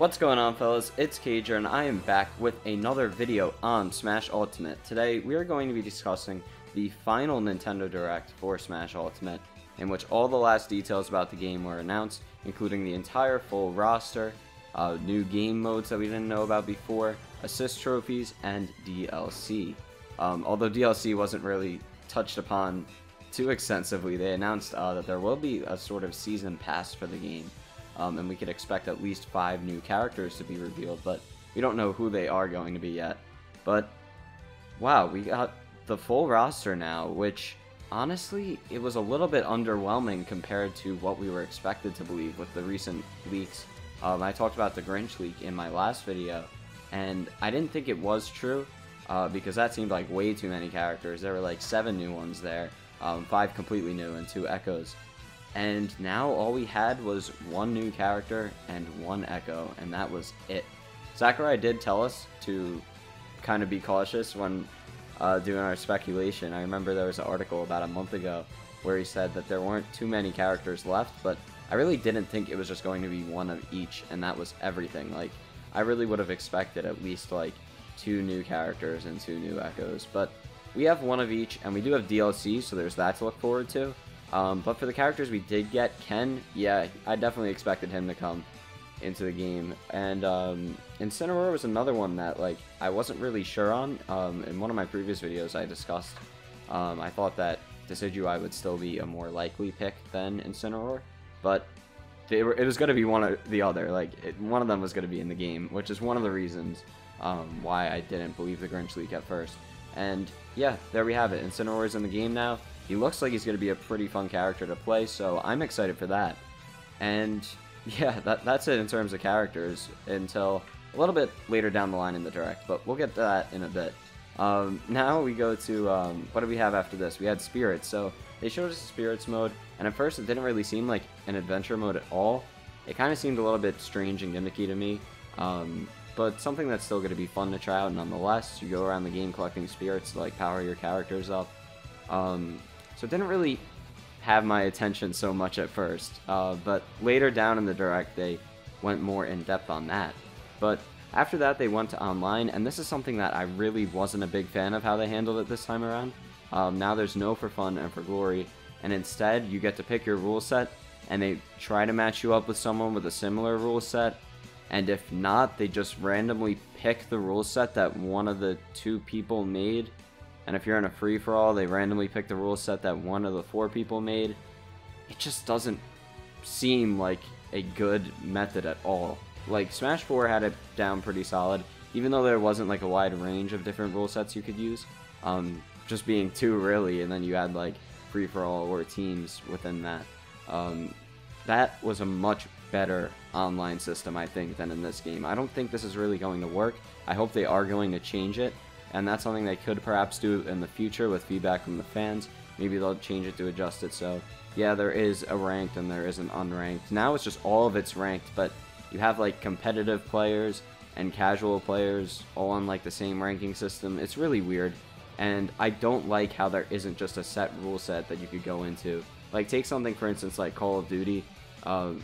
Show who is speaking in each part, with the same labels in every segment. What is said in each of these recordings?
Speaker 1: What's going on, fellas? It's Cager and I am back with another video on Smash Ultimate. Today we are going to be discussing the final Nintendo Direct for Smash Ultimate, in which all the last details about the game were announced, including the entire full roster, new game modes that we didn't know about before, assist trophies, and DLC. Although DLC wasn't really touched upon too extensively, they announced that there will be a sort of season pass for the game. And we could expect at least 5 new characters to be revealed, but we don't know who they are going to be yet. But, wow, we got the full roster now, which, honestly, it was a little bit underwhelming compared to what we were expected to believe with the recent leaks. I talked about the Grinch leak in my last video, and I didn't think it was true, because that seemed like way too many characters. There were like 7 new ones there, 5 completely new, and 2 echoes. And now all we had was 1 new character and 1 echo, and that was it. Sakurai did tell us to kind of be cautious when doing our speculation. I remember there was an article about a month ago where he said that there weren't too many characters left, but I really didn't think it was just going to be 1 of each, and that was everything. Like, I really would have expected at least like 2 new characters and 2 new echoes, but we have 1 of each, and we do have DLC, so there's that to look forward to. But for the characters we did get, Ken, yeah, I definitely expected him to come into the game. And Incineroar was another one that, like, I wasn't really sure on. In one of my previous videos I discussed, I thought that Decidueye would still be a more likely pick than Incineroar, but it was going to be one or the other. Like, one of them was going to be in the game, which is one of the reasons why I didn't believe the Grinch leak at first. And yeah, there we have it. Incineroar's in the game now. He looks like he's going to be a pretty fun character to play, so I'm excited for that. And yeah, that's it in terms of characters until a little bit later down the line in the Direct, but we'll get to that in a bit. Now we go to, what do we have after this? We had Spirits, so they showed us Spirits mode, and at first it didn't really seem like an adventure mode at all. It kind of seemed a little bit strange and gimmicky to me, but something that's still going to be fun to try out nonetheless. You go around the game collecting spirits to like power your characters up. So it didn't really have my attention so much at first, but later down in the Direct they went more in depth on that. But after that they went to online, and this is something that I really wasn't a big fan of how they handled it this time around. Now there's no for fun and for glory, and instead you get to pick your rule set, and they try to match you up with someone with a similar rule set, and if not, they just randomly pick the rule set that one of the 2 people made. And if you're in a free-for-all, they randomly pick the rule set that one of the 4 people made. It just doesn't seem like a good method at all. Like, Smash 4 had it down pretty solid, even though there wasn't like a wide range of different rule sets you could use. Just being 2 really, and then you had like free-for-all or teams within that. That was a much better online system, I think, than in this game. I don't think this is really going to work. I hope they are going to change it. And that's something they could perhaps do in the future with feedback from the fans. Maybe they'll change it to adjust it. So yeah, there is a ranked and there is an unranked. Now it's just all of it's ranked, but you have like competitive players and casual players all on like the same ranking system. It's really weird, and I don't like how there isn't just a set rule set that you could go into. Like, take something for instance like Call of Duty,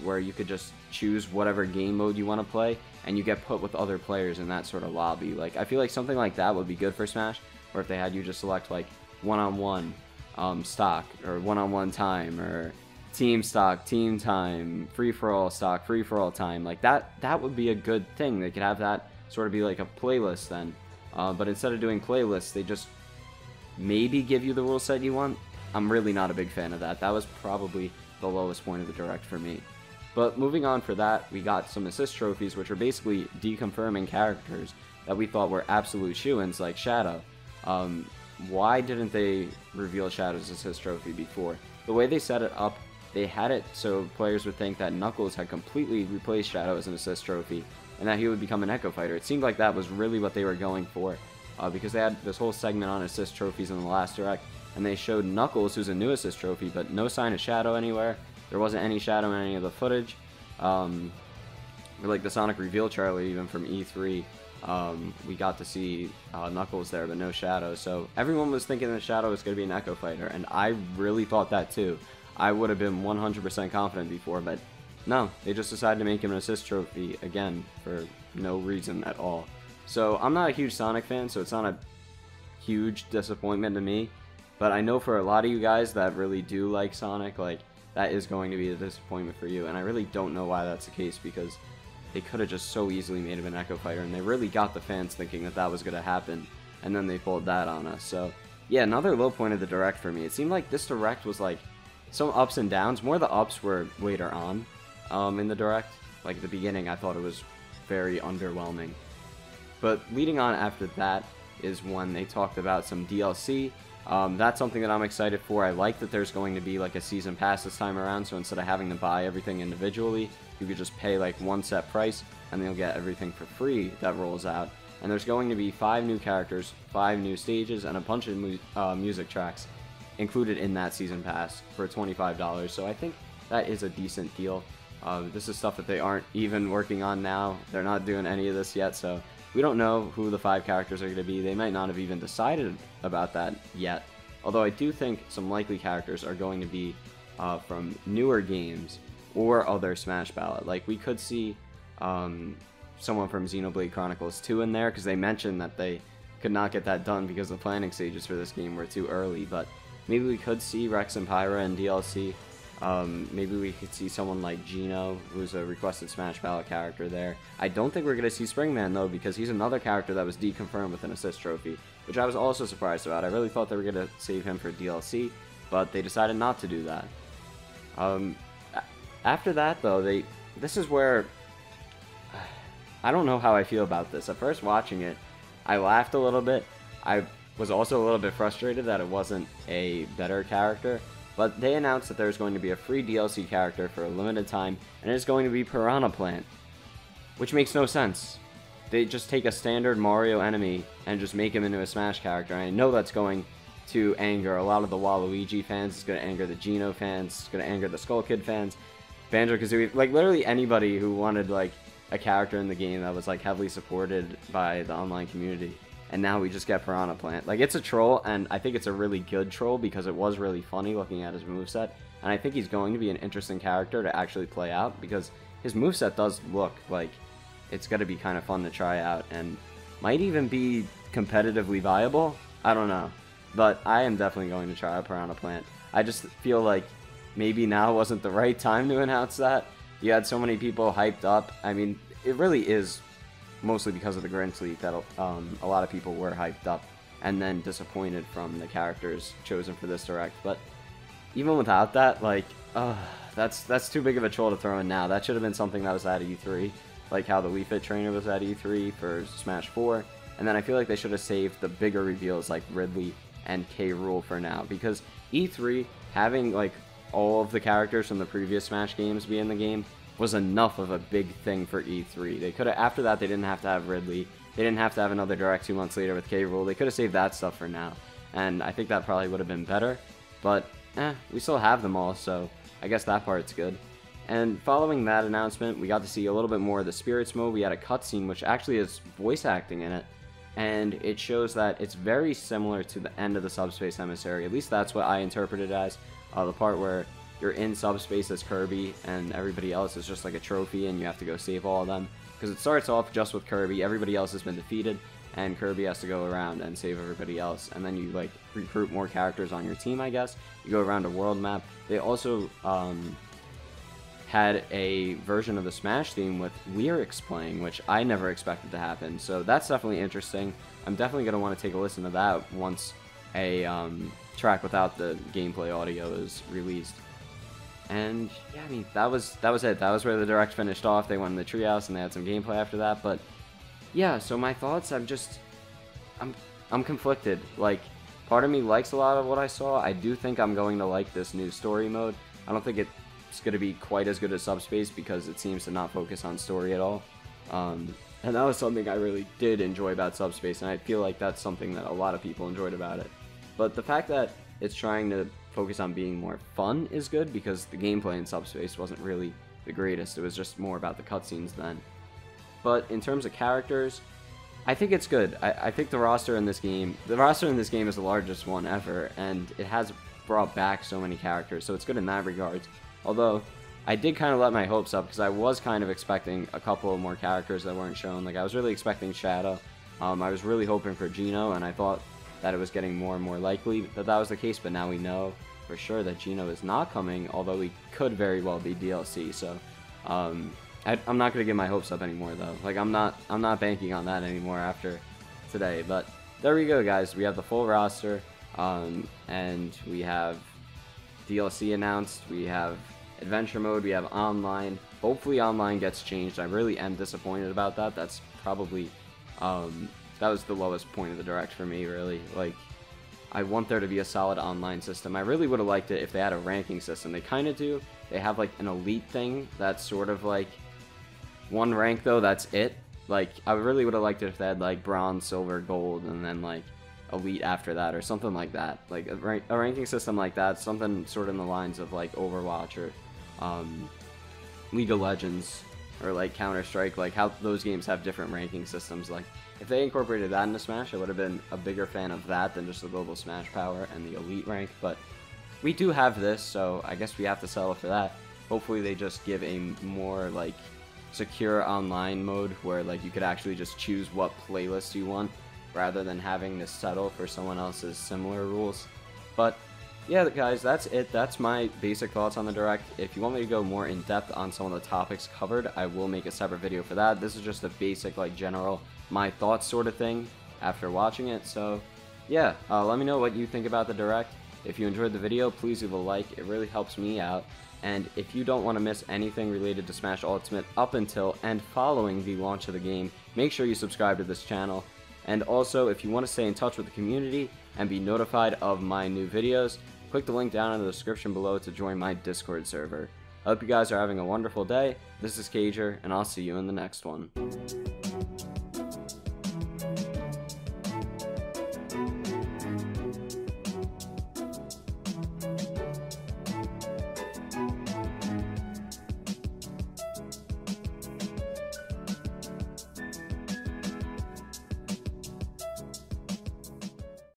Speaker 1: where you could just choose whatever game mode you want to play, and you get put with other players in that sort of lobby. Like, I feel like something like that would be good for Smash, or if they had you just select like one-on-one stock, or one-on-one time, or team stock, team time, free-for-all stock, free-for-all time. Like, that would be a good thing. They could have that sort of be like a playlist then. But instead of doing playlists, they just maybe give you the rule set you want. I'm really not a big fan of that. That was probably the lowest point of the Direct for me. But moving on for that, we got some assist trophies, which are basically deconfirming characters that we thought were absolute shoo-ins, like Shadow. Why didn't they reveal Shadow's assist trophy before? The way they set it up, they had it so players would think that Knuckles had completely replaced Shadow as an assist trophy, and that he would become an Echo Fighter. It seemed like that was really what they were going for, because they had this whole segment on assist trophies in the last Direct, and they showed Knuckles, who's a new assist trophy, but no sign of Shadow anywhere. There wasn't any Shadow in any of the footage. Like the Sonic Reveal trailer, even from E3, we got to see Knuckles there, but no Shadow. So everyone was thinking that Shadow was going to be an Echo Fighter, and I really thought that too. I would have been 100% confident before, but No, they just decided to make him an assist trophy again for no reason at all. So I'm not a huge Sonic fan, so it's not a huge disappointment to me. But I know for a lot of you guys that really do like Sonic, like, that is going to be a disappointment for you. And I really don't know why that's the case, because they could have just so easily made him an Echo Fighter, and they really got the fans thinking that that was going to happen, and then they pulled that on us. So yeah, another low point of the Direct for me. It seemed like this Direct was like some ups and downs. More the ups were later on in the Direct. Like at the beginning, I thought it was very underwhelming. But leading on after that is when they talked about some DLC. That's something that I'm excited for. I like that there's going to be like a season pass this time around, so instead of having to buy everything individually, you could just pay like one set price and then you'll get everything for free that rolls out. And there's going to be 5 new characters, 5 new stages, and a bunch of music tracks included in that season pass for $25. So I think that is a decent deal. This is stuff that they aren't even working on now. They're not doing any of this yet, so we don't know who the 5 characters are going to be. They might not have even decided about that yet. Although I do think some likely characters are going to be from newer games or other Smash Ballot. Like, we could see someone from Xenoblade Chronicles 2 in there, because they mentioned that they could not get that done because the planning stages for this game were too early. But maybe we could see Rex and Pyra in DLC. Maybe we could see someone like Geno, who's a requested Smash Ballot character there. I don't think we're going to see Springman, though, because he's another character that was deconfirmed with an assist trophy, which I was also surprised about. I really thought they were going to save him for DLC, but they decided not to do that. After that, though, this is where I don't know how I feel about this. At first watching it, I laughed a little bit. I was also a little bit frustrated that it wasn't a better character. But they announced that there's going to be a free DLC character for a limited time, and it's going to be Piranha Plant, which makes no sense. They just take a standard Mario enemy and just make him into a Smash character, and I know that's going to anger a lot of the Waluigi fans, it's going to anger the Geno fans, it's going to anger the Skull Kid fans, Banjo-Kazooie, like literally anybody who wanted like a character in the game that was like heavily supported by the online community. And now we just get Piranha Plant. Like, it's a troll, and I think it's a really good troll because it was really funny looking at his moveset. And I think he's going to be an interesting character to actually play out because his moveset does look like it's going to be kind of fun to try out and might even be competitively viable. I don't know. But I am definitely going to try out Piranha Plant. I just feel like maybe now wasn't the right time to announce that. You had so many people hyped up. I mean, it really is mostly because of the Grinch leak that a lot of people were hyped up and then disappointed from the characters chosen for this Direct. But even without that, like, that's too big of a troll to throw in now. That should have been something that was at E3, like how the Wii Fit Trainer was at E3 for Smash 4. And then I feel like they should have saved the bigger reveals like Ridley and K. Rool for now, because E3, having like all of the characters from the previous Smash games be in the game, was enough of a big thing for E3. They could have, after that, they didn't have to have Ridley. They didn't have to have another Direct 2 months later with K. Rool. They could have saved that stuff for now. And I think that probably would have been better. But, we still have them all, so I guess that part's good. And following that announcement, we got to see a little bit more of the Spirits mode. We had a cutscene which actually has voice acting in it. And it shows that it's very similar to the end of the Subspace Emissary. At least that's what I interpreted as. The part where you're in subspace as Kirby, and everybody else is just like a trophy, and you have to go save all of them. Because it starts off just with Kirby, everybody else has been defeated, and Kirby has to go around and save everybody else. And then you like recruit more characters on your team, I guess. You go around a world map. They also had a version of the Smash theme with lyrics playing, which I never expected to happen. So that's definitely interesting. I'm definitely going to want to take a listen to that once a track without the gameplay audio is released. And yeah, I mean, that was it. That was where the Direct finished off. They went in the treehouse and they had some gameplay after that. But yeah, so my thoughts, I'm conflicted. Like, part of me likes a lot of what I saw. I do think I'm going to like this new story mode. I don't think it's going to be quite as good as Subspace because it seems to not focus on story at all. And that was something I really did enjoy about Subspace, and I feel like that's something that a lot of people enjoyed about it. But the fact that it's trying to focus on being more fun is good, because the gameplay in Subspace wasn't really the greatest. It was just more about the cutscenes then. But in terms of characters, I think it's good. I think the roster in this game is the largest one ever, and it has brought back so many characters, so it's good in that regard. Although, I did kind of let my hopes up because I was kind of expecting a couple of more characters that weren't shown. Like, I was really expecting Shadow. I was really hoping for Geno, and I thought that it was getting more and more likely that that was the case, but now we know for sure that Geno is not coming, although he could very well be DLC, so I'm not going to get my hopes up anymore, though. Like, I'm not banking on that anymore after today, but there we go, guys. We have the full roster, and we have DLC announced, we have adventure mode, we have online. Hopefully online gets changed. I really am disappointed about that. That's probably that was the lowest point of the direct for me, really. Like, I want there to be a solid online system. I really would have liked it if they had a ranking system. They kind of do. They have like an elite thing that's sort of like one rank, though, that's it. Like, I really would have liked it if they had like bronze, silver, gold, and then like elite after that, or something like that. Like a ranking system like that, something sort of in the lines of like Overwatch or League of Legends or like Counter-Strike, like how those games have different ranking systems. Like, if they incorporated that into Smash, I would have been a bigger fan of that than just the global Smash power and the elite rank, but we do have this, so I guess we have to settle for that. Hopefully they just give a more like secure online mode where like you could actually just choose what playlist you want rather than having to settle for someone else's similar rules. But yeah, guys, that's it. That's my basic thoughts on the Direct. If you want me to go more in depth on some of the topics covered, I will make a separate video for that. This is just a basic, like, general my thoughts sort of thing after watching it. So yeah, let me know what you think about the Direct. If you enjoyed the video, please leave a like. It really helps me out. And if you don't want to miss anything related to Smash Ultimate up until and following the launch of the game, make sure you subscribe to this channel. And also, if you want to stay in touch with the community and be notified of my new videos, click the link down in the description below to join my Discord server. I hope you guys are having a wonderful day. This is Cager, and I'll see you in the next one.